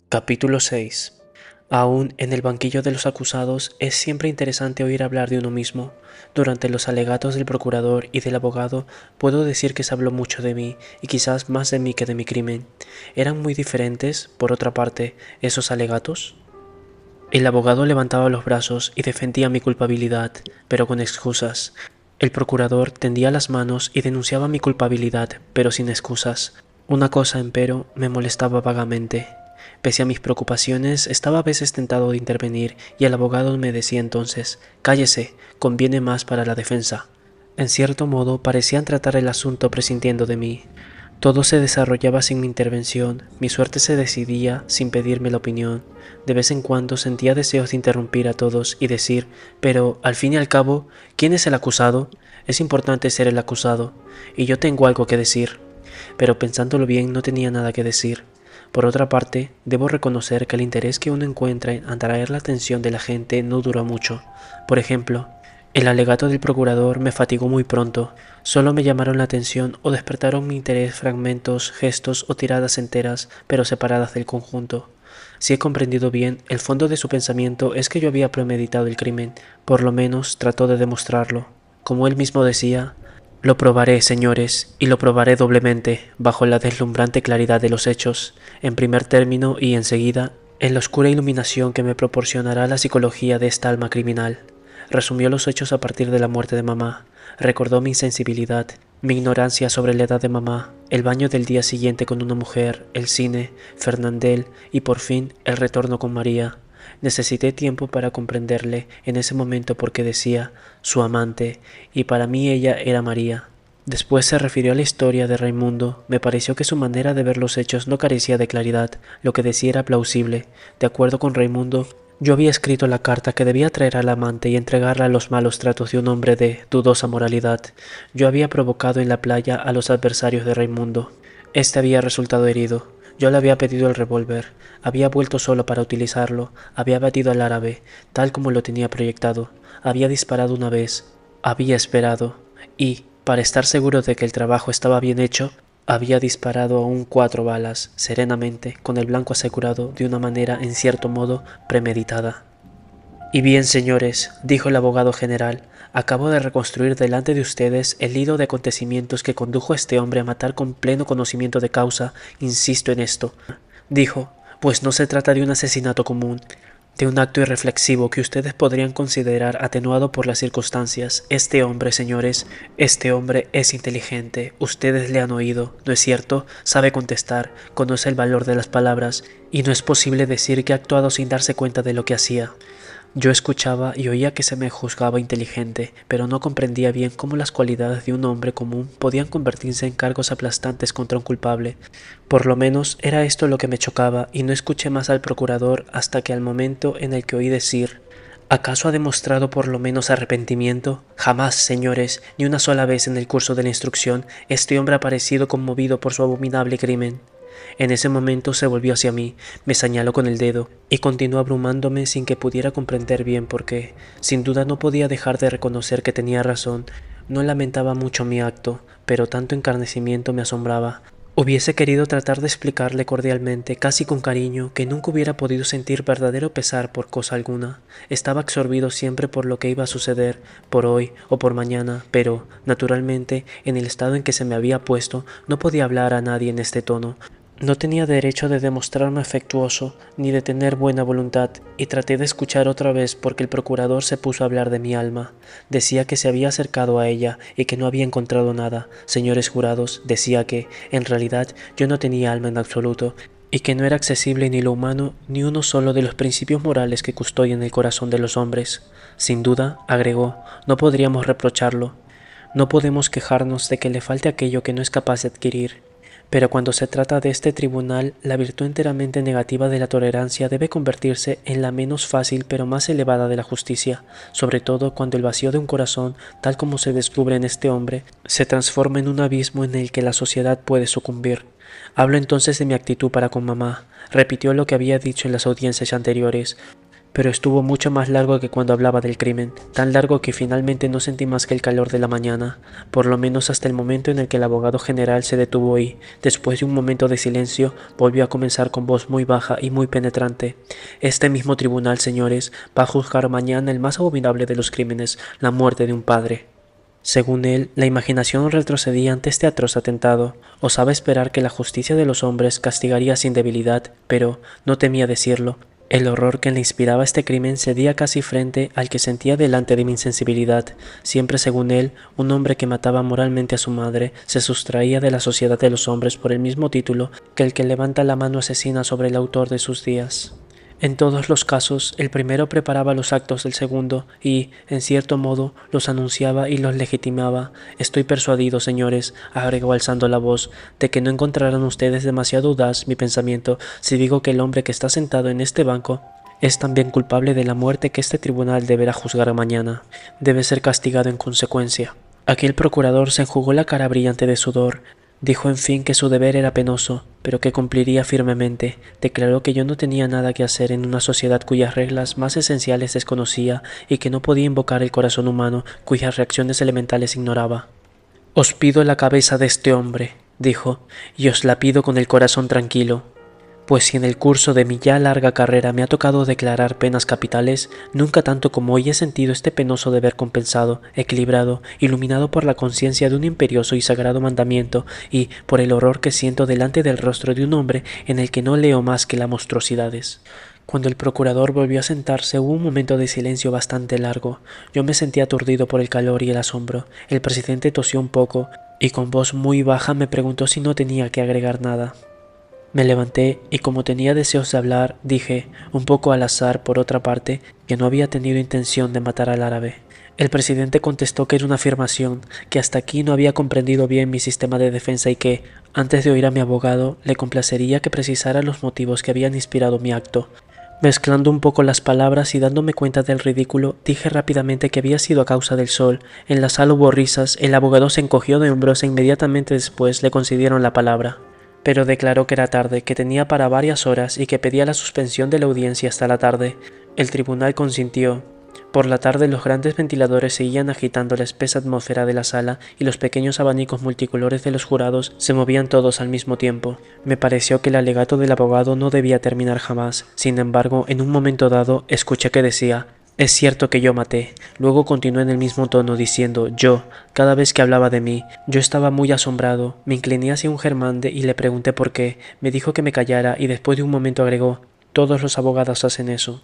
Capítulo 6. Aún en el banquillo de los acusados es siempre interesante oír hablar de uno mismo. Durante los alegatos del procurador y del abogado puedo decir que se habló mucho de mí, y quizás más de mí que de mi crimen. ¿Eran muy diferentes, por otra parte, esos alegatos? El abogado levantaba los brazos y defendía mi culpabilidad, pero con excusas. El procurador tendía las manos y denunciaba mi culpabilidad, pero sin excusas. Una cosa, empero, me molestaba vagamente. Pese a mis preocupaciones, estaba a veces tentado de intervenir, y el abogado me decía entonces: «Cállese, conviene más para la defensa». En cierto modo, parecían tratar el asunto prescindiendo de mí. Todo se desarrollaba sin mi intervención, mi suerte se decidía sin pedirme la opinión. De vez en cuando sentía deseos de interrumpir a todos y decir: «Pero, al fin y al cabo, ¿quién es el acusado? Es importante ser el acusado, y yo tengo algo que decir». Pero pensándolo bien, no tenía nada que decir. Por otra parte, debo reconocer que el interés que uno encuentra en atraer la atención de la gente no dura mucho. Por ejemplo, el alegato del procurador me fatigó muy pronto. Solo me llamaron la atención o despertaron mi interés fragmentos, gestos o tiradas enteras, pero separadas del conjunto. Si he comprendido bien, el fondo de su pensamiento es que yo había premeditado el crimen, por lo menos trató de demostrarlo. Como él mismo decía: «Lo probaré, señores, y lo probaré doblemente, bajo la deslumbrante claridad de los hechos, en primer término y enseguida, en la oscura iluminación que me proporcionará la psicología de esta alma criminal». Resumió los hechos a partir de la muerte de mamá, recordó mi insensibilidad, mi ignorancia sobre la edad de mamá, el baño del día siguiente con una mujer, el cine, Fernandel y por fin el retorno con María. Necesité tiempo para comprenderle en ese momento porque decía «su amante» y para mí ella era María. Después se refirió a la historia de Raimundo. Me pareció que su manera de ver los hechos no carecía de claridad. Lo que decía era plausible. De acuerdo con Raimundo, yo había escrito la carta que debía traer al amante y entregarla a los malos tratos de un hombre de dudosa moralidad. Yo había provocado en la playa a los adversarios de Raimundo. Este había resultado herido. Yo le había pedido el revólver. Había vuelto solo para utilizarlo. Había batido al árabe, tal como lo tenía proyectado. Había disparado una vez. Había esperado. Y, para estar seguro de que el trabajo estaba bien hecho, había disparado aún 4 balas, serenamente, con el blanco asegurado, de una manera, en cierto modo, premeditada. «Y bien, señores», dijo el abogado general, «acabo de reconstruir delante de ustedes el hilo de acontecimientos que condujo a este hombre a matar con pleno conocimiento de causa. Insisto en esto», dijo, «pues no se trata de un asesinato común, de un acto irreflexivo que ustedes podrían considerar atenuado por las circunstancias. Este hombre, señores, este hombre es inteligente. Ustedes le han oído, ¿no es cierto? Sabe contestar, conoce el valor de las palabras, y no es posible decir que ha actuado sin darse cuenta de lo que hacía». Yo escuchaba y oía que se me juzgaba inteligente, pero no comprendía bien cómo las cualidades de un hombre común podían convertirse en cargos aplastantes contra un culpable. Por lo menos era esto lo que me chocaba, y no escuché más al procurador hasta que al momento en el que oí decir: «¿Acaso ha demostrado por lo menos arrepentimiento? Jamás, señores, ni una sola vez en el curso de la instrucción, este hombre ha parecido conmovido por su abominable crimen». En ese momento se volvió hacia mí, me señaló con el dedo y continuó abrumándome sin que pudiera comprender bien por qué. Sin duda no podía dejar de reconocer que tenía razón. No lamentaba mucho mi acto, pero tanto encarnecimiento me asombraba. Hubiese querido tratar de explicarle cordialmente, casi con cariño, que nunca hubiera podido sentir verdadero pesar por cosa alguna. Estaba absorbido siempre por lo que iba a suceder, por hoy o por mañana, pero, naturalmente, en el estado en que se me había puesto, no podía hablar a nadie en este tono. No tenía derecho de demostrarme afectuoso, ni de tener buena voluntad, y traté de escuchar otra vez porque el procurador se puso a hablar de mi alma. Decía que se había acercado a ella y que no había encontrado nada. Señores jurados, decía que, en realidad, yo no tenía alma en absoluto, y que no era accesible ni lo humano ni uno solo de los principios morales que custodian el corazón de los hombres. Sin duda, agregó, no podríamos reprocharlo. No podemos quejarnos de que le falte aquello que no es capaz de adquirir. Pero cuando se trata de este tribunal, la virtud enteramente negativa de la tolerancia debe convertirse en la menos fácil pero más elevada de la justicia, sobre todo cuando el vacío de un corazón, tal como se descubre en este hombre, se transforma en un abismo en el que la sociedad puede sucumbir. Hablo entonces de mi actitud para con mamá. Repitió lo que había dicho en las audiencias anteriores, pero estuvo mucho más largo que cuando hablaba del crimen, tan largo que finalmente no sentí más que el calor de la mañana, por lo menos hasta el momento en el que el abogado general se detuvo y, después de un momento de silencio, volvió a comenzar con voz muy baja y muy penetrante. Este mismo tribunal, señores, va a juzgar mañana el más abominable de los crímenes, la muerte de un padre. Según él, la imaginación retrocedía ante este atroz atentado. Osaba esperar que la justicia de los hombres castigaría sin debilidad, pero no temía decirlo. El horror que le inspiraba este crimen cedía casi frente al que sentía delante de mi insensibilidad. Siempre, según él, un hombre que mataba moralmente a su madre se sustraía de la sociedad de los hombres por el mismo título que el que levanta la mano asesina sobre el autor de sus días. En todos los casos, el primero preparaba los actos del segundo y, en cierto modo, los anunciaba y los legitimaba. Estoy persuadido, señores, agregó alzando la voz, de que no encontrarán ustedes demasiado audaz mi pensamiento si digo que el hombre que está sentado en este banco es también culpable de la muerte que este tribunal deberá juzgar mañana. Debe ser castigado en consecuencia. Aquel procurador se enjugó la cara brillante de sudor. Dijo en fin que su deber era penoso, pero que cumpliría firmemente. Declaró que yo no tenía nada que hacer en una sociedad cuyas reglas más esenciales desconocía y que no podía invocar el corazón humano cuyas reacciones elementales ignoraba. Os pido la cabeza de este hombre, dijo, y os la pido con el corazón tranquilo. Pues si en el curso de mi ya larga carrera me ha tocado declarar penas capitales, nunca tanto como hoy he sentido este penoso deber compensado, equilibrado, iluminado por la conciencia de un imperioso y sagrado mandamiento y por el horror que siento delante del rostro de un hombre en el que no leo más que las monstruosidades. Cuando el procurador volvió a sentarse hubo un momento de silencio bastante largo. Yo me sentí aturdido por el calor y el asombro. El presidente tosió un poco y con voz muy baja me preguntó si no tenía que agregar nada. Me levanté y como tenía deseos de hablar, dije, un poco al azar por otra parte, que no había tenido intención de matar al árabe. El presidente contestó que era una afirmación, que hasta aquí no había comprendido bien mi sistema de defensa y que, antes de oír a mi abogado, le complacería que precisara los motivos que habían inspirado mi acto. Mezclando un poco las palabras y dándome cuenta del ridículo, dije rápidamente que había sido a causa del sol. En la sala hubo risas, el abogado se encogió de hombros e inmediatamente después le concedieron la palabra. Pero declaró que era tarde, que tenía para varias horas y que pedía la suspensión de la audiencia hasta la tarde. El tribunal consintió. Por la tarde los grandes ventiladores seguían agitando la espesa atmósfera de la sala y los pequeños abanicos multicolores de los jurados se movían todos al mismo tiempo. Me pareció que el alegato del abogado no debía terminar jamás. Sin embargo, en un momento dado, escuché que decía: «Es cierto que yo maté». Luego continuó en el mismo tono diciendo «yo». Cada vez que hablaba de mí, yo estaba muy asombrado. Me incliné hacia un germán y le pregunté por qué. Me dijo que me callara y después de un momento agregó: «Todos los abogados hacen eso».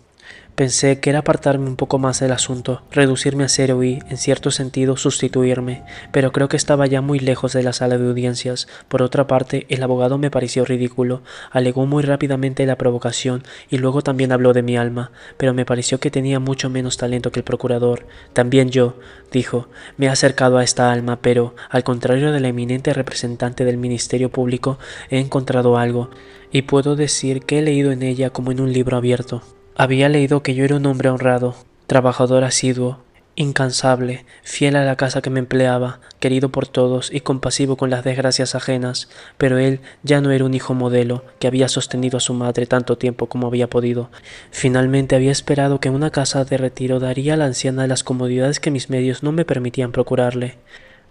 Pensé que era apartarme un poco más del asunto, reducirme a cero y, en cierto sentido, sustituirme, pero creo que estaba ya muy lejos de la sala de audiencias. Por otra parte, el abogado me pareció ridículo, alegó muy rápidamente la provocación y luego también habló de mi alma, pero me pareció que tenía mucho menos talento que el procurador. También yo, dijo, me he acercado a esta alma, pero, al contrario de la eminente representante del Ministerio Público, he encontrado algo, y puedo decir que he leído en ella como en un libro abierto. Había leído que yo era un hombre honrado, trabajador asiduo, incansable, fiel a la casa que me empleaba, querido por todos y compasivo con las desgracias ajenas, pero él ya no era un hijo modelo que había sostenido a su madre tanto tiempo como había podido. Finalmente había esperado que una casa de retiro daría a la anciana las comodidades que mis medios no me permitían procurarle.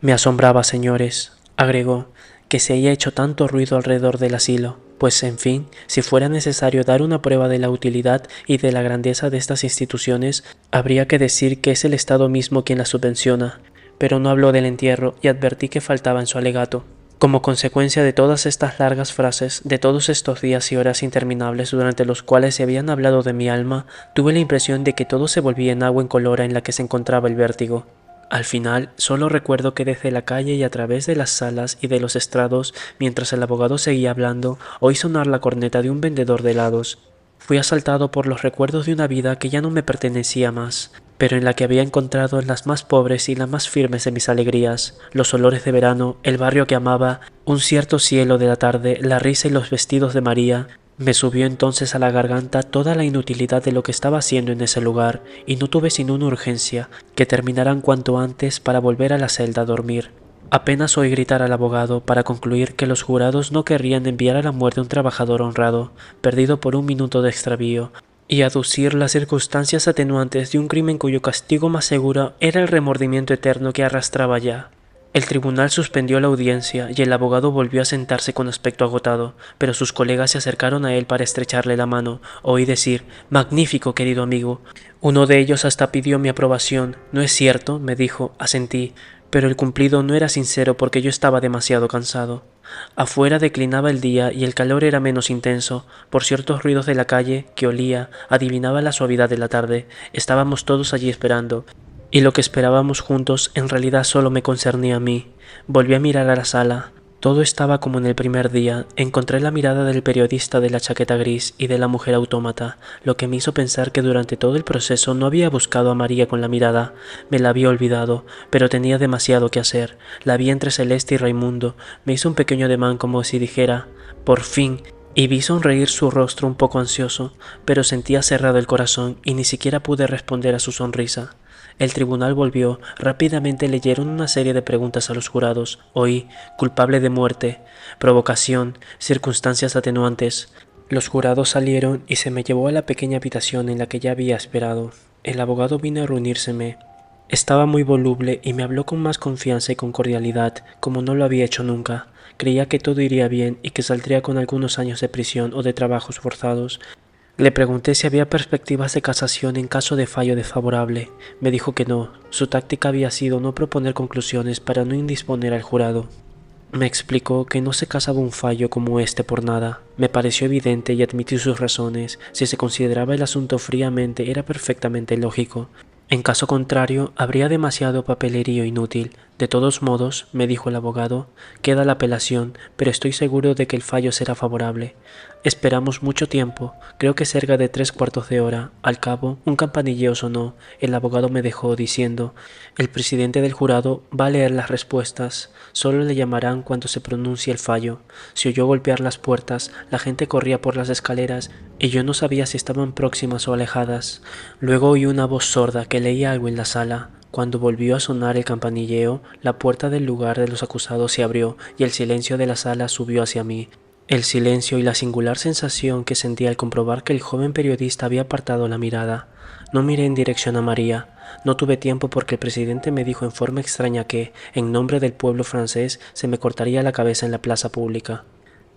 Me asombraba, señores, agregó, que se haya hecho tanto ruido alrededor del asilo. Pues, en fin, si fuera necesario dar una prueba de la utilidad y de la grandeza de estas instituciones, habría que decir que es el Estado mismo quien las subvenciona. Pero no habló del entierro y advertí que faltaba en su alegato. Como consecuencia de todas estas largas frases, de todos estos días y horas interminables durante los cuales se habían hablado de mi alma, tuve la impresión de que todo se volvía en agua incolora en la que se encontraba el vértigo. Al final, solo recuerdo que desde la calle y a través de las salas y de los estrados, mientras el abogado seguía hablando, oí sonar la corneta de un vendedor de helados. Fui asaltado por los recuerdos de una vida que ya no me pertenecía más, pero en la que había encontrado las más pobres y las más firmes de mis alegrías, los olores de verano, el barrio que amaba, un cierto cielo de la tarde, la risa y los vestidos de María. Me subió entonces a la garganta toda la inutilidad de lo que estaba haciendo en ese lugar, y no tuve sino una urgencia, que terminaran cuanto antes para volver a la celda a dormir. Apenas oí gritar al abogado para concluir que los jurados no querrían enviar a la muerte a un trabajador honrado, perdido por un minuto de extravío, y aducir las circunstancias atenuantes de un crimen cuyo castigo más seguro era el remordimiento eterno que arrastraba ya. El tribunal suspendió la audiencia y el abogado volvió a sentarse con aspecto agotado, pero sus colegas se acercaron a él para estrecharle la mano. Oí decir: «Magnífico, querido amigo». Uno de ellos hasta pidió mi aprobación. «¿No es cierto?», me dijo. Asentí, pero el cumplido no era sincero porque yo estaba demasiado cansado. Afuera declinaba el día y el calor era menos intenso. Por ciertos ruidos de la calle, que olía, adivinaba la suavidad de la tarde. Estábamos todos allí esperando. Y lo que esperábamos juntos en realidad solo me concernía a mí. Volví a mirar a la sala. Todo estaba como en el primer día. Encontré la mirada del periodista de la chaqueta gris y de la mujer autómata, lo que me hizo pensar que durante todo el proceso no había buscado a María con la mirada. Me la había olvidado, pero tenía demasiado que hacer. La vi entre Celeste y Raimundo. Me hizo un pequeño ademán como si dijera: «Por fin», y vi sonreír su rostro un poco ansioso, pero sentía cerrado el corazón y ni siquiera pude responder a su sonrisa. El tribunal volvió. Rápidamente leyeron una serie de preguntas a los jurados. Oí: «Culpable de muerte», «Provocación», «Circunstancias atenuantes». Los jurados salieron y se me llevó a la pequeña habitación en la que ya había esperado. El abogado vino a reunírseme. Estaba muy voluble y me habló con más confianza y con cordialidad, como no lo había hecho nunca. Creía que todo iría bien y que saldría con algunos años de prisión o de trabajos forzados. Le pregunté si había perspectivas de casación en caso de fallo desfavorable. Me dijo que no. Su táctica había sido no proponer conclusiones para no indisponer al jurado. Me explicó que no se casaba un fallo como este por nada. Me pareció evidente y admití sus razones. Si se consideraba el asunto fríamente, era perfectamente lógico. En caso contrario, habría demasiado papelerío inútil. De todos modos, me dijo el abogado, queda la apelación, pero estoy seguro de que el fallo será favorable. Esperamos mucho tiempo, creo que cerca de 3/4 de hora. Al cabo, un campanilleo sonó. El abogado me dejó diciendo: «El presidente del jurado va a leer las respuestas. Solo le llamarán cuando se pronuncie el fallo». Se oyó golpear las puertas, la gente corría por las escaleras y yo no sabía si estaban próximas o alejadas. Luego oí una voz sorda que leía algo en la sala. Cuando volvió a sonar el campanilleo, la puerta del lugar de los acusados se abrió y el silencio de la sala subió hacia mí. El silencio y la singular sensación que sentí al comprobar que el joven periodista había apartado la mirada. No miré en dirección a María. No tuve tiempo porque el presidente me dijo en forma extraña que, en nombre del pueblo francés, se me cortaría la cabeza en la plaza pública.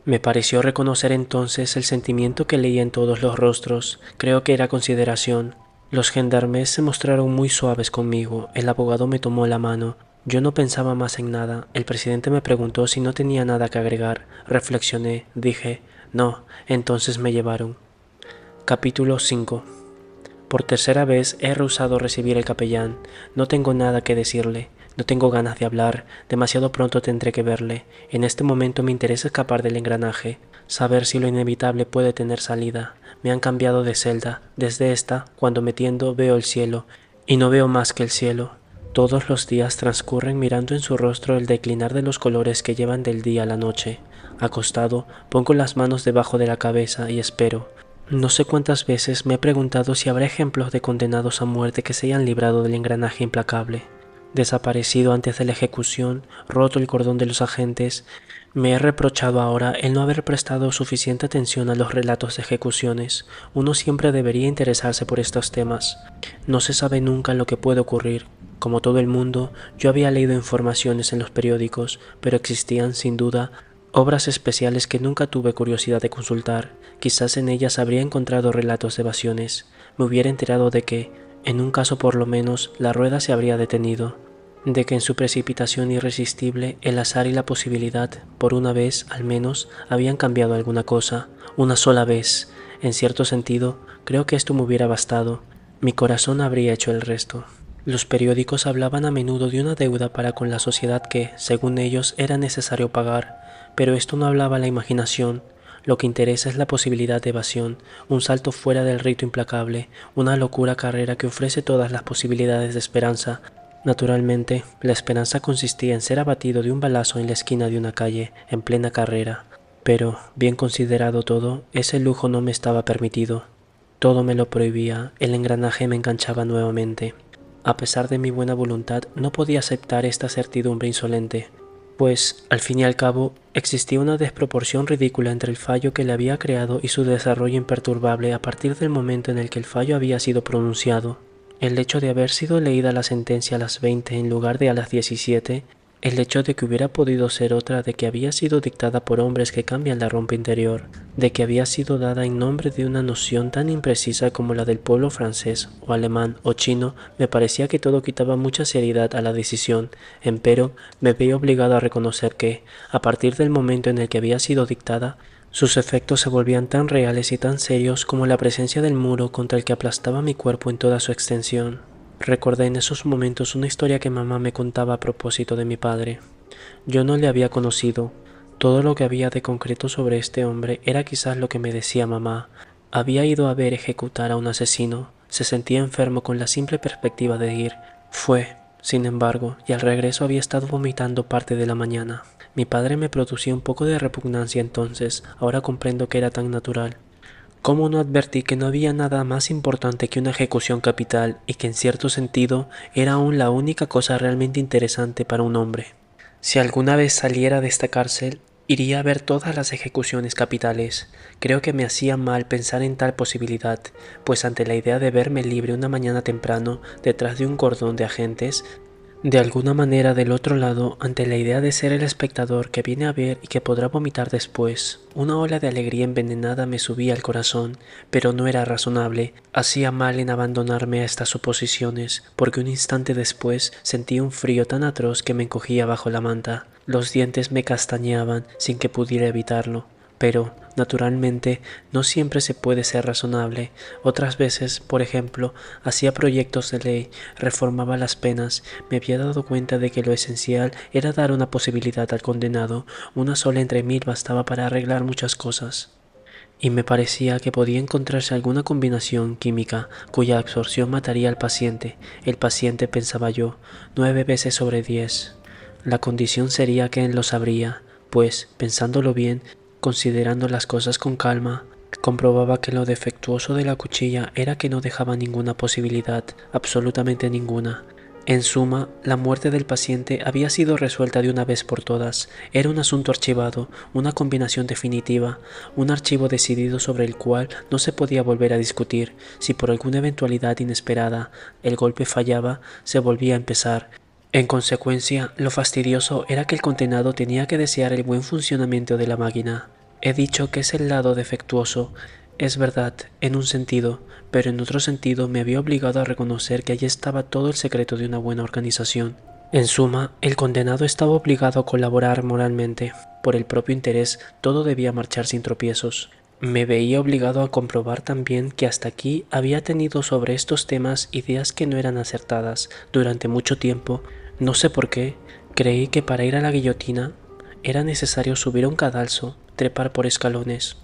Me pareció reconocer entonces el sentimiento que leía en todos los rostros. Creo que era consideración. Los gendarmes se mostraron muy suaves conmigo. El abogado me tomó la mano. Yo no pensaba más en nada. El presidente me preguntó si no tenía nada que agregar. Reflexioné. Dije: «No». Entonces me llevaron. Capítulo 5. Por tercera vez he rehusado recibir el capellán. No tengo nada que decirle. No tengo ganas de hablar. Demasiado pronto tendré que verle. En este momento me interesa escapar del engranaje. Saber si lo inevitable puede tener salida. Me han cambiado de celda. Desde esta, cuando me tiendo, veo el cielo. Y no veo más que el cielo. Todos los días transcurren mirando en su rostro el declinar de los colores que llevan del día a la noche. Acostado, pongo las manos debajo de la cabeza y espero. No sé cuántas veces me he preguntado si habrá ejemplos de condenados a muerte que se hayan librado del engranaje implacable. Desaparecido antes de la ejecución, roto el cordón de los agentes, me he reprochado ahora el no haber prestado suficiente atención a los relatos de ejecuciones. Uno siempre debería interesarse por estos temas. No se sabe nunca lo que puede ocurrir. Como todo el mundo, yo había leído informaciones en los periódicos, pero existían, sin duda, obras especiales que nunca tuve curiosidad de consultar. Quizás en ellas habría encontrado relatos de evasiones. Me hubiera enterado de que, en un caso por lo menos, la rueda se habría detenido, de que en su precipitación irresistible el azar y la posibilidad, por una vez al menos, habían cambiado alguna cosa. Una sola vez. En cierto sentido, creo que esto me hubiera bastado. Mi corazón habría hecho el resto. Los periódicos hablaban a menudo de una deuda para con la sociedad que, según ellos, era necesario pagar, pero esto no hablaba a la imaginación. Lo que interesa es la posibilidad de evasión, un salto fuera del rito implacable, una locura carrera que ofrece todas las posibilidades de esperanza. Naturalmente, la esperanza consistía en ser abatido de un balazo en la esquina de una calle, en plena carrera. Pero, bien considerado todo, ese lujo no me estaba permitido. Todo me lo prohibía, el engranaje me enganchaba nuevamente. A pesar de mi buena voluntad, no podía aceptar esta certidumbre insolente. pues, al fin y al cabo, existía una desproporción ridícula entre el fallo que le había creado y su desarrollo imperturbable a partir del momento en el que el fallo había sido pronunciado. El hecho de haber sido leída la sentencia a las 20 en lugar de a las 17, el hecho de que hubiera podido ser otra, de que había sido dictada por hombres que cambian la rompa interior, de que había sido dada en nombre de una noción tan imprecisa como la del pueblo francés, o alemán, o chino, me parecía que todo quitaba mucha seriedad a la decisión, empero me veía obligado a reconocer que, a partir del momento en el que había sido dictada, sus efectos se volvían tan reales y tan serios como la presencia del muro contra el que aplastaba mi cuerpo en toda su extensión. Recordé en esos momentos una historia que mamá me contaba a propósito de mi padre. Yo no le había conocido. Todo lo que había de concreto sobre este hombre era quizás lo que me decía mamá. Había ido a ver ejecutar a un asesino. Se sentía enfermo con la simple perspectiva de ir. Fue, sin embargo, y al regreso había estado vomitando parte de la mañana. Mi padre me producía un poco de repugnancia entonces. Ahora comprendo que era tan natural. ¿Cómo no advertí que no había nada más importante que una ejecución capital y que en cierto sentido era aún la única cosa realmente interesante para un hombre? Si alguna vez saliera de esta cárcel, iría a ver todas las ejecuciones capitales. Creo que me hacía mal pensar en tal posibilidad, pues ante la idea de verme libre una mañana temprano detrás de un cordón de agentes, de alguna manera del otro lado, ante la idea de ser el espectador que viene a ver y que podrá vomitar después, una ola de alegría envenenada me subía al corazón, pero no era razonable. Hacía mal en abandonarme a estas suposiciones, porque un instante después sentí un frío tan atroz que me encogía bajo la manta. Los dientes me castañeaban sin que pudiera evitarlo. Pero, naturalmente, no siempre se puede ser razonable. Otras veces, por ejemplo, hacía proyectos de ley, reformaba las penas, me había dado cuenta de que lo esencial era dar una posibilidad al condenado, una sola entre mil bastaba para arreglar muchas cosas. Y me parecía que podía encontrarse alguna combinación química cuya absorción mataría al paciente. El paciente, pensaba yo, 9 veces sobre 10. La condición sería que él lo sabría, pues, pensándolo bien, considerando las cosas con calma, comprobaba que lo defectuoso de la cuchilla era que no dejaba ninguna posibilidad, absolutamente ninguna. En suma, la muerte del paciente había sido resuelta de una vez por todas. Era un asunto archivado, una combinación definitiva, un archivo decidido sobre el cual no se podía volver a discutir. Si por alguna eventualidad inesperada el golpe fallaba, se volvía a empezar. En consecuencia, lo fastidioso era que el condenado tenía que desear el buen funcionamiento de la máquina. He dicho que es el lado defectuoso. Es verdad, en un sentido, pero en otro sentido me había obligado a reconocer que allí estaba todo el secreto de una buena organización. En suma, el condenado estaba obligado a colaborar moralmente. Por el propio interés, todo debía marchar sin tropiezos. Me veía obligado a comprobar también que hasta aquí había tenido sobre estos temas ideas que no eran acertadas. Durante mucho tiempo, no sé por qué, creí que para ir a la guillotina era necesario subir a un cadalso, trepar por escalones.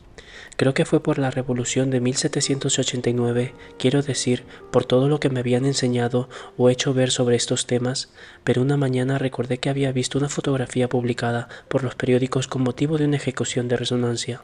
Creo que fue por la revolución de 1789, quiero decir, por todo lo que me habían enseñado o hecho ver sobre estos temas, pero una mañana recordé que había visto una fotografía publicada por los periódicos con motivo de una ejecución de resonancia.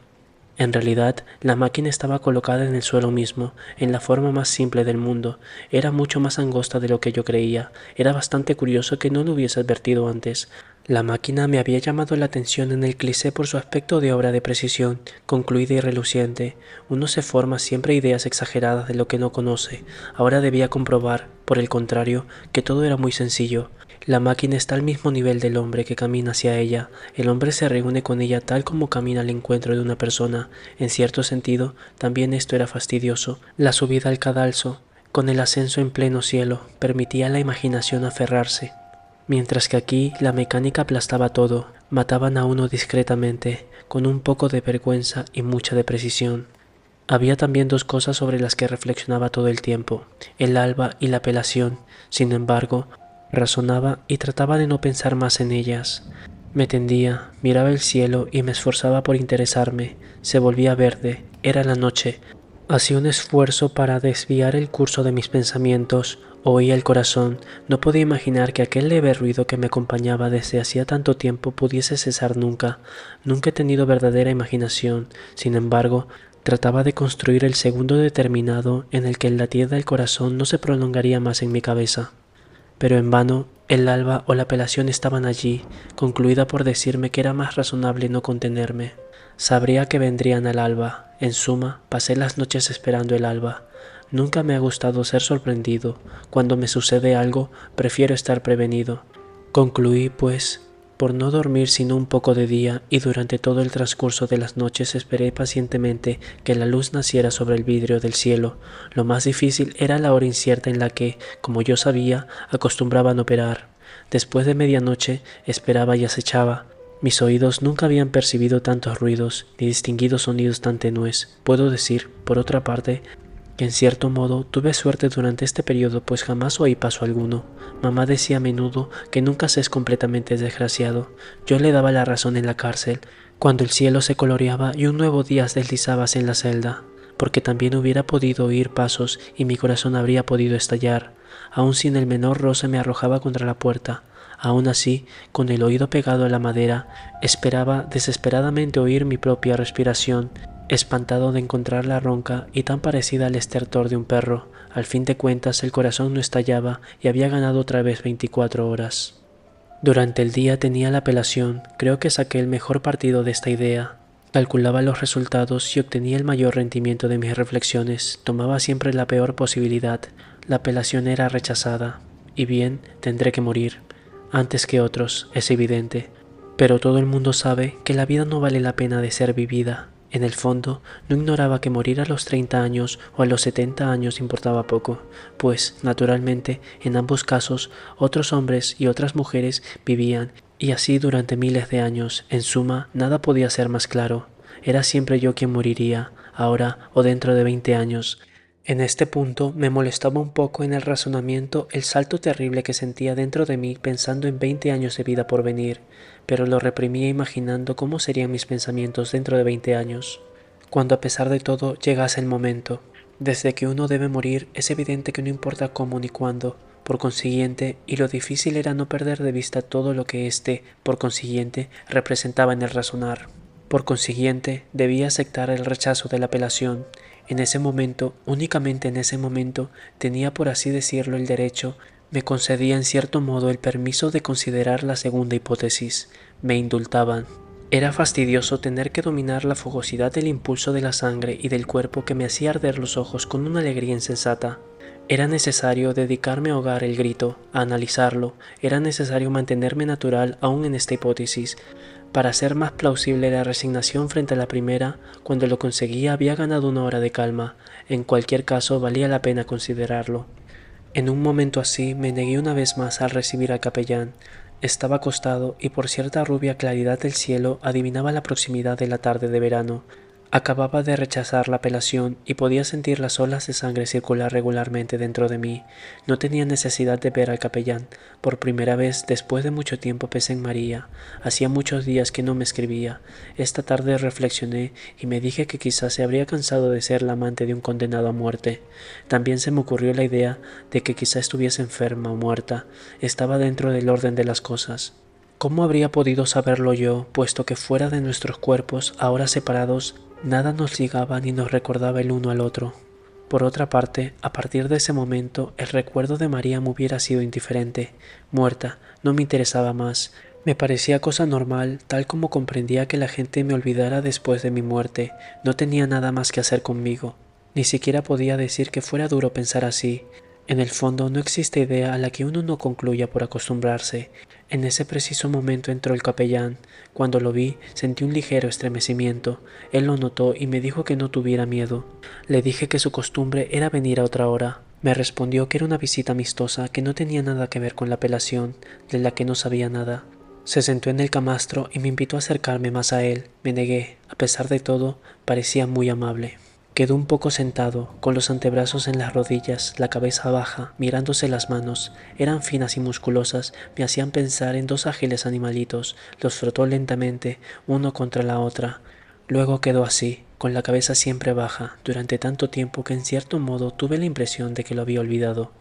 En realidad, la máquina estaba colocada en el suelo mismo, en la forma más simple del mundo. Era mucho más angosta de lo que yo creía. Era bastante curioso que no lo hubiese advertido antes. La máquina me había llamado la atención en el cliché por su aspecto de obra de precisión, concluida y reluciente. Uno se forma siempre ideas exageradas de lo que no conoce. Ahora debía comprobar, por el contrario, que todo era muy sencillo. La máquina está al mismo nivel del hombre que camina hacia ella. El hombre se reúne con ella tal como camina al encuentro de una persona. En cierto sentido, también esto era fastidioso. La subida al cadalso, con el ascenso en pleno cielo, permitía a la imaginación aferrarse. Mientras que aquí la mecánica aplastaba todo, mataban a uno discretamente, con un poco de vergüenza y mucha de precisión. Había también dos cosas sobre las que reflexionaba todo el tiempo, el alba y la apelación. Sin embargo, razonaba y trataba de no pensar más en ellas. Me tendía, miraba el cielo y me esforzaba por interesarme. Se volvía verde, era la noche. Hacía un esfuerzo para desviar el curso de mis pensamientos. Oía el corazón. No podía imaginar que aquel leve ruido que me acompañaba desde hacía tanto tiempo pudiese cesar nunca. Nunca he tenido verdadera imaginación. Sin embargo, trataba de construir el segundo determinado en el que el latir del corazón no se prolongaría más en mi cabeza. Pero en vano, El alba o la apelación estaban allí, concluida por decirme que era más razonable no contenerme. Sabría que vendrían al alba. En suma, pasé las noches esperando el alba. Nunca me ha gustado ser sorprendido. Cuando me sucede algo, prefiero estar prevenido. Concluí, pues, por no dormir sino un poco de día, y durante todo el transcurso de las noches esperé pacientemente que la luz naciera sobre el vidrio del cielo. Lo más difícil era la hora incierta en la que, como yo sabía, acostumbraban operar. Después de medianoche esperaba y acechaba. Mis oídos nunca habían percibido tantos ruidos, ni distinguido sonidos tan tenues. Puedo decir, por otra parte, que en cierto modo tuve suerte durante este periodo, pues jamás oí paso alguno. Mamá decía a menudo que nunca se es completamente desgraciado. Yo le daba la razón en la cárcel, cuando el cielo se coloreaba y un nuevo día deslizábase en la celda, porque también hubiera podido oír pasos y mi corazón habría podido estallar, aun sin el menor roce me arrojaba contra la puerta. Aún así, con el oído pegado a la madera, esperaba desesperadamente oír mi propia respiración, espantado de encontrarla ronca y tan parecida al estertor de un perro. Al fin de cuentas, el corazón no estallaba y había ganado otra vez 24 horas. Durante el día tenía la apelación. Creo que saqué el mejor partido de esta idea. Calculaba los resultados y obtenía el mayor rendimiento de mis reflexiones. Tomaba siempre la peor posibilidad. La apelación era rechazada. Y bien, tendré que morir. Antes que otros, es evidente. Pero todo el mundo sabe que la vida no vale la pena de ser vivida. En el fondo, no ignoraba que morir a los 30 años o a los 70 años importaba poco, pues, naturalmente, en ambos casos, otros hombres y otras mujeres vivían, y así durante miles de años. En suma, nada podía ser más claro. Era siempre yo quien moriría, ahora o dentro de 20 años. En este punto me molestaba un poco en el razonamiento el salto terrible que sentía dentro de mí pensando en 20 años de vida por venir, pero lo reprimía imaginando cómo serían mis pensamientos dentro de 20 años, cuando a pesar de todo llegase el momento. Desde que uno debe morir es evidente que no importa cómo ni cuándo, por consiguiente, y lo difícil era no perder de vista todo lo que por consiguiente, representaba en el razonar. Por consiguiente, debía aceptar el rechazo de la apelación. En ese momento, únicamente en ese momento, tenía por así decirlo el derecho, me concedía en cierto modo el permiso de considerar la segunda hipótesis. Me indultaban. Era fastidioso tener que dominar la fogosidad del impulso de la sangre y del cuerpo que me hacía arder los ojos con una alegría insensata. Era necesario dedicarme a ahogar el grito, a analizarlo. Era necesario mantenerme natural aún en esta hipótesis. Para hacer más plausible la resignación frente a la primera, cuando lo conseguía había ganado una hora de calma. En cualquier caso valía la pena considerarlo. En un momento así me negué una vez más al recibir al capellán. Estaba acostado y por cierta rubia claridad del cielo adivinaba la proximidad de la tarde de verano. Acababa de rechazar la apelación y podía sentir las olas de sangre circular regularmente dentro de mí. No tenía necesidad de ver al capellán. Por primera vez después de mucho tiempo pensé en María. Hacía muchos días que no me escribía. Esta tarde reflexioné y me dije que quizás se habría cansado de ser la amante de un condenado a muerte. También se me ocurrió la idea de que quizá estuviese enferma o muerta. Estaba dentro del orden de las cosas. ¿Cómo habría podido saberlo yo, puesto que fuera de nuestros cuerpos, ahora separados, nada nos ligaba ni nos recordaba el uno al otro? Por otra parte, a partir de ese momento, el recuerdo de María me hubiera sido indiferente. Muerta, no me interesaba más. Me parecía cosa normal, tal como comprendía que la gente me olvidara después de mi muerte. No tenía nada más que hacer conmigo. Ni siquiera podía decir que fuera duro pensar así. En el fondo no existe idea a la que uno no concluya por acostumbrarse. En ese preciso momento entró el capellán. Cuando lo vi, sentí un ligero estremecimiento. Él lo notó y me dijo que no tuviera miedo. Le dije que su costumbre era venir a otra hora. Me respondió que era una visita amistosa, que no tenía nada que ver con la apelación, de la que no sabía nada. Se sentó en el camastro y me invitó a acercarme más a él. Me negué. A pesar de todo, parecía muy amable. Quedó un poco sentado, con los antebrazos en las rodillas, la cabeza baja, mirándose las manos. Eran finas y musculosas, me hacían pensar en dos ágiles animalitos. Los frotó lentamente, uno contra la otra. Luego quedó así, con la cabeza siempre baja, durante tanto tiempo que en cierto modo tuve la impresión de que lo había olvidado.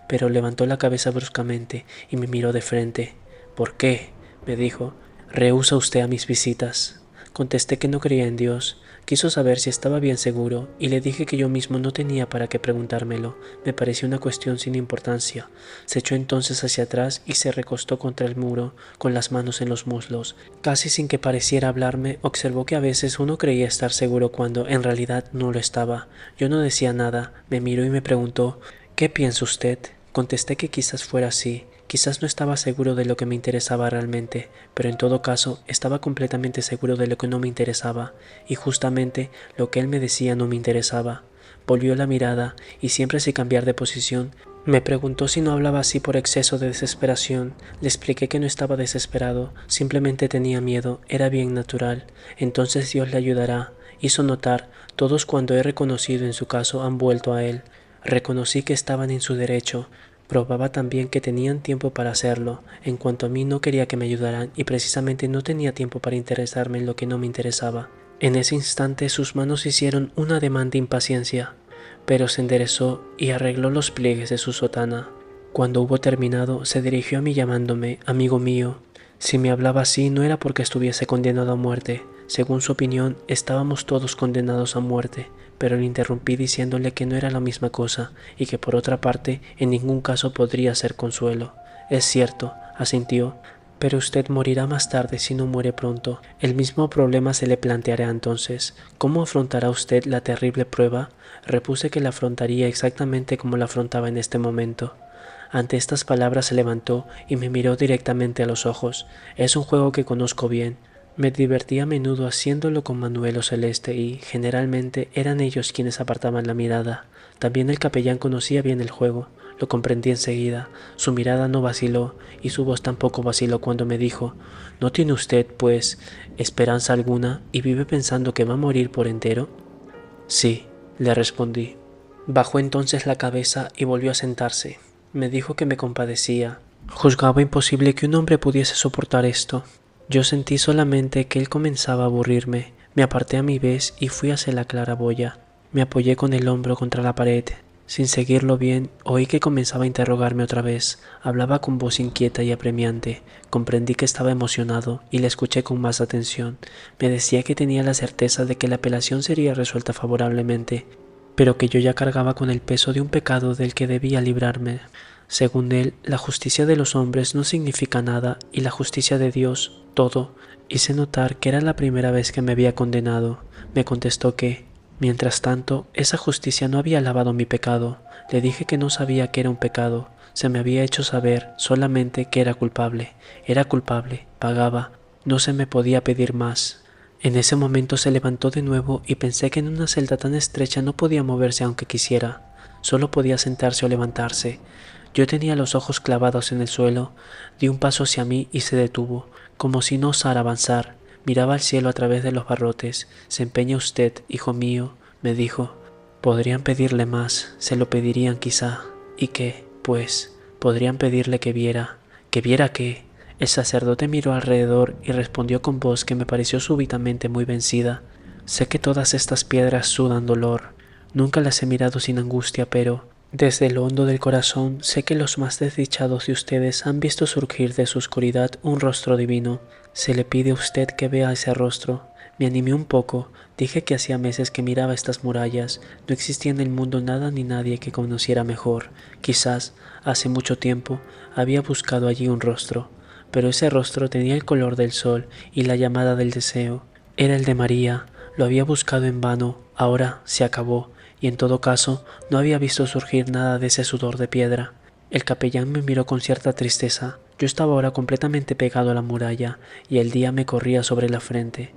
Pero levantó la cabeza bruscamente y me miró de frente. «¿Por qué?», me dijo. «¿Rehúsa usted a mis visitas?». Contesté que no creía en Dios, Quiso saber si estaba bien seguro y le dije que yo mismo no tenía para qué preguntármelo. Me pareció una cuestión sin importancia. Se echó entonces hacia atrás y se recostó contra el muro con las manos en los muslos. Casi sin que pareciera hablarme, observó que a veces uno creía estar seguro cuando en realidad no lo estaba. Yo no decía nada. Me miró y me preguntó: ¿qué piensa usted? Contesté que quizás fuera así. Quizás no estaba seguro de lo que me interesaba realmente, pero en todo caso estaba completamente seguro de lo que no me interesaba, y justamente lo que él me decía no me interesaba. Volvió la mirada, y siempre sin cambiar de posición, me preguntó si no hablaba así por exceso de desesperación. Le expliqué que no estaba desesperado, simplemente tenía miedo, era bien natural. Entonces Dios le ayudará. Hizo notar: todos cuando he reconocido en su caso han vuelto a él. Reconocí que estaban en su derecho. Probaba también que tenían tiempo para hacerlo. En cuanto a mí, no quería que me ayudaran y precisamente no tenía tiempo para interesarme en lo que no me interesaba. En ese instante sus manos hicieron un ademán de impaciencia, pero se enderezó y arregló los pliegues de su sotana. Cuando hubo terminado, se dirigió a mí llamándome amigo mío. Si me hablaba así no era porque estuviese condenado a muerte. Según su opinión, estábamos todos condenados a muerte, pero le interrumpí diciéndole que no era la misma cosa y que por otra parte en ningún caso podría ser consuelo. Es cierto, asintió, pero usted morirá más tarde si no muere pronto. El mismo problema se le planteará entonces. ¿Cómo afrontará usted la terrible prueba? Repuse que la afrontaría exactamente como la afrontaba en este momento. Ante estas palabras se levantó y me miró directamente a los ojos. Es un juego que conozco bien. Me divertí a menudo haciéndolo con Manuel o Celeste y, generalmente, eran ellos quienes apartaban la mirada. También el capellán conocía bien el juego. Lo comprendí enseguida. Su mirada no vaciló y su voz tampoco vaciló cuando me dijo: ¿no tiene usted, pues, esperanza alguna y vive pensando que va a morir por entero? Sí, le respondí. Bajó entonces la cabeza y volvió a sentarse. Me dijo que me compadecía. Juzgaba imposible que un hombre pudiese soportar esto. Yo sentí solamente que él comenzaba a aburrirme. Me aparté a mi vez y fui hacia la claraboya. Me apoyé con el hombro contra la pared. Sin seguirlo bien, oí que comenzaba a interrogarme otra vez. Hablaba con voz inquieta y apremiante. Comprendí que estaba emocionado y le escuché con más atención. Me decía que tenía la certeza de que la apelación sería resuelta favorablemente, pero que yo ya cargaba con el peso de un pecado del que debía librarme. Según él, la justicia de los hombres no significa nada y la justicia de Dios, todo. Hice notar que era la primera vez que me había condenado. Me contestó que, mientras tanto, esa justicia no había lavado mi pecado. Le dije que no sabía que era un pecado. Se me había hecho saber solamente que era culpable. Era culpable, pagaba. No se me podía pedir más. En ese momento se levantó de nuevo y pensé que en una celda tan estrecha no podía moverse aunque quisiera. Solo podía sentarse o levantarse. Yo tenía los ojos clavados en el suelo. Di un paso hacia mí y se detuvo, como si no osara avanzar. Miraba al cielo a través de los barrotes. «Se empeña usted, hijo mío», me dijo. Podrían pedirle más, se lo pedirían quizá. ¿Y qué, pues? Podrían pedirle que viera. ¿Que viera qué? El sacerdote miró alrededor y respondió con voz que me pareció súbitamente muy vencida. Sé que todas estas piedras sudan dolor. Nunca las he mirado sin angustia, pero desde lo hondo del corazón sé que los más desdichados de ustedes han visto surgir de su oscuridad un rostro divino. Se le pide a usted que vea ese rostro. Me animé un poco. Dije que hacía meses que miraba estas murallas. No existía en el mundo nada ni nadie que conociera mejor. Quizás, hace mucho tiempo, había buscado allí un rostro. Pero ese rostro tenía el color del sol y la llamada del deseo. Era el de María. Lo había buscado en vano. Ahora se acabó. Y en todo caso, no había visto surgir nada de ese sudor de piedra. El capellán me miró con cierta tristeza. Yo estaba ahora completamente pegado a la muralla, y el día me corría sobre la frente.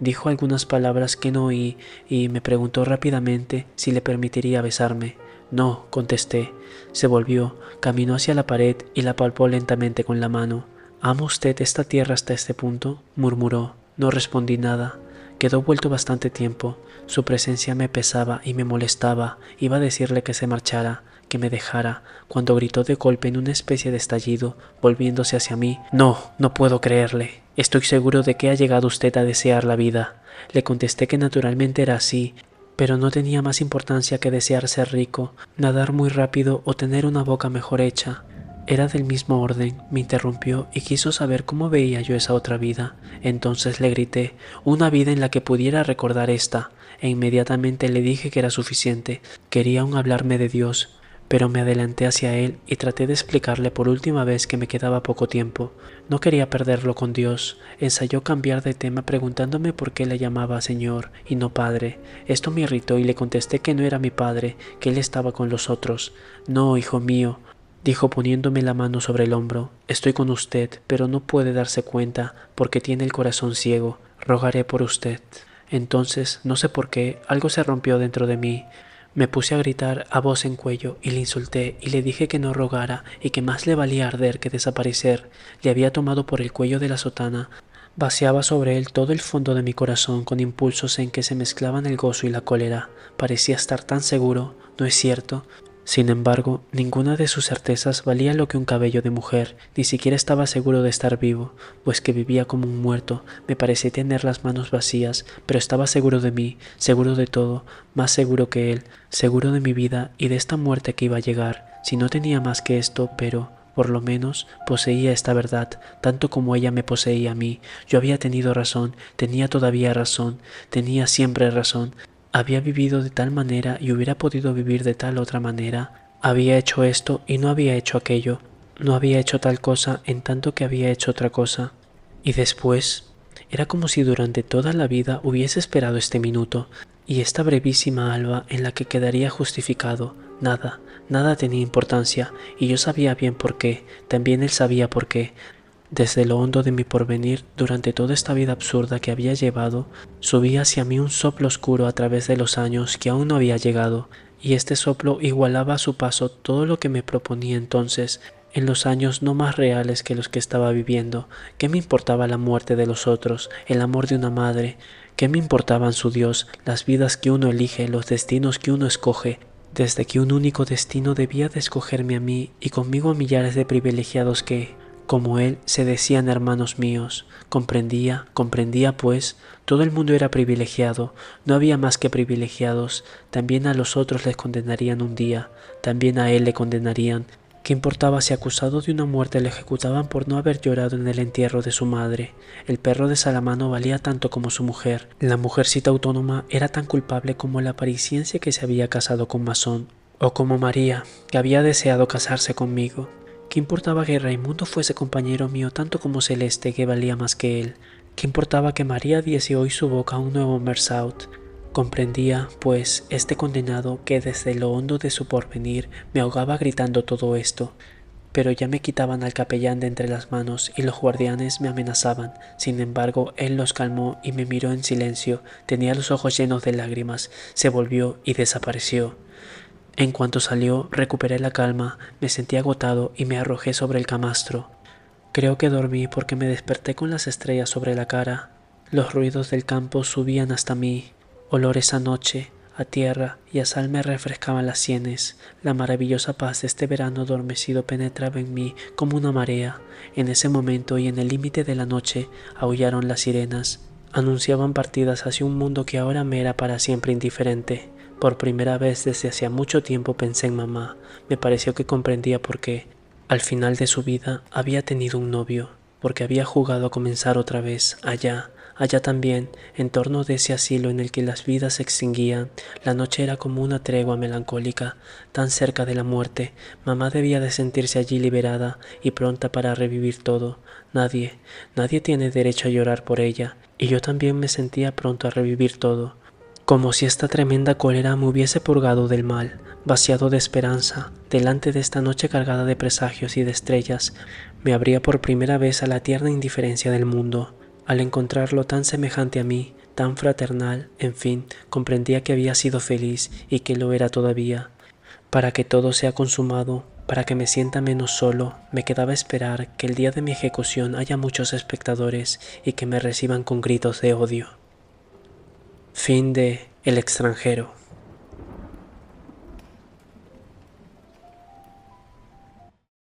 Dijo algunas palabras que no oí, y me preguntó rápidamente si le permitiría besarme. No, contesté. Se volvió, caminó hacia la pared y la palpó lentamente con la mano. ¿Ama usted esta tierra hasta este punto?, murmuró. No respondí nada. Quedó vuelto bastante tiempo. Su presencia me pesaba y me molestaba. Iba a decirle que se marchara, que me dejara, cuando gritó de golpe en una especie de estallido, volviéndose hacia mí. No, no puedo creerle. Estoy seguro de que ha llegado usted a desear la vida. Le contesté que naturalmente era así, pero no tenía más importancia que desear ser rico, nadar muy rápido o tener una boca mejor hecha. Era del mismo orden, me interrumpió y quiso saber cómo veía yo esa otra vida. Entonces le grité, una vida en la que pudiera recordar esta, e inmediatamente le dije que era suficiente. Quería aún hablarme de Dios, pero me adelanté hacia él y traté de explicarle por última vez que me quedaba poco tiempo. No quería perderlo con Dios. Ensayó cambiar de tema preguntándome por qué le llamaba Señor y no Padre. Esto me irritó y le contesté que no era mi padre, que él estaba con los otros. No, hijo mío, dijo poniéndome la mano sobre el hombro, estoy con usted, pero no puede darse cuenta porque tiene el corazón ciego. Rogaré por usted. Entonces, no sé por qué, algo se rompió dentro de mí. Me puse a gritar a voz en cuello y le insulté y le dije que no rogara y que más le valía arder que desaparecer. Le había tomado por el cuello de la sotana. Vaciaba sobre él todo el fondo de mi corazón con impulsos en que se mezclaban el gozo y la cólera. Parecía estar tan seguro, ¿no es cierto? Sin embargo, ninguna de sus certezas valía lo que un cabello de mujer, ni siquiera estaba seguro de estar vivo, pues que vivía como un muerto. Me parecía tener las manos vacías, pero estaba seguro de mí, seguro de todo, más seguro que él, seguro de mi vida y de esta muerte que iba a llegar. Si no tenía más que esto, pero, por lo menos, poseía esta verdad, tanto como ella me poseía a mí. Yo había tenido razón, tenía todavía razón, tenía siempre razón. Había vivido de tal manera y hubiera podido vivir de tal otra manera. Había hecho esto y no había hecho aquello. No había hecho tal cosa en tanto que había hecho otra cosa. Y después, era como si durante toda la vida hubiese esperado este minuto y esta brevísima alba en la que quedaría justificado. Nada, nada tenía importancia y yo sabía bien por qué. También él sabía por qué. Desde lo hondo de mi porvenir, durante toda esta vida absurda que había llevado, subía hacia mí un soplo oscuro a través de los años que aún no había llegado, y este soplo igualaba a su paso todo lo que me proponía entonces, en los años no más reales que los que estaba viviendo. ¿Qué me importaba la muerte de los otros, el amor de una madre? ¿Qué me importaban su Dios, las vidas que uno elige, los destinos que uno escoge? Desde que un único destino debía de escogerme a mí y conmigo a millares de privilegiados que, como él, se decían hermanos míos. Comprendía, pues, todo el mundo era privilegiado, no había más que privilegiados, también a los otros les condenarían un día, también a él le condenarían. ¿Qué importaba si acusado de una muerte le ejecutaban por no haber llorado en el entierro de su madre? El perro de Salamano valía tanto como su mujer. La mujercita autónoma era tan culpable como la parisiense que se había casado con masón, o como María, que había deseado casarse conmigo. ¿Qué importaba que Raimundo fuese compañero mío tanto como Celeste, que valía más que él? ¿Qué importaba que María diese hoy su boca a un nuevo Mersault? Comprendía, pues, este condenado que desde lo hondo de su porvenir me ahogaba gritando todo esto. Pero ya me quitaban al capellán de entre las manos y los guardianes me amenazaban. Sin embargo, él los calmó y me miró en silencio. Tenía los ojos llenos de lágrimas. Se volvió y desapareció. En cuanto salió, recuperé la calma, me sentí agotado y me arrojé sobre el camastro. Creo que dormí porque me desperté con las estrellas sobre la cara. Los ruidos del campo subían hasta mí. Olores a noche, a tierra y a sal me refrescaban las sienes. La maravillosa paz de este verano adormecido penetraba en mí como una marea. En ese momento y en el límite de la noche aullaron las sirenas. Anunciaban partidas hacia un mundo que ahora me era para siempre indiferente. Por primera vez desde hacía mucho tiempo pensé en mamá. Me pareció que comprendía por qué, al final de su vida, había tenido un novio, porque había jugado a comenzar otra vez, allá también, en torno de ese asilo en el que las vidas se extinguían. La noche era como una tregua melancólica, tan cerca de la muerte. Mamá debía de sentirse allí liberada y pronta para revivir todo. Nadie tiene derecho a llorar por ella, y yo también me sentía pronto a revivir todo. Como si esta tremenda cólera me hubiese purgado del mal, vaciado de esperanza, delante de esta noche cargada de presagios y de estrellas, me abría por primera vez a la tierna indiferencia del mundo. Al encontrarlo tan semejante a mí, tan fraternal, en fin, comprendía que había sido feliz y que lo era todavía. Para que todo sea consumado, para que me sienta menos solo, me quedaba esperar que el día de mi ejecución haya muchos espectadores y que me reciban con gritos de odio. Fin de El extranjero.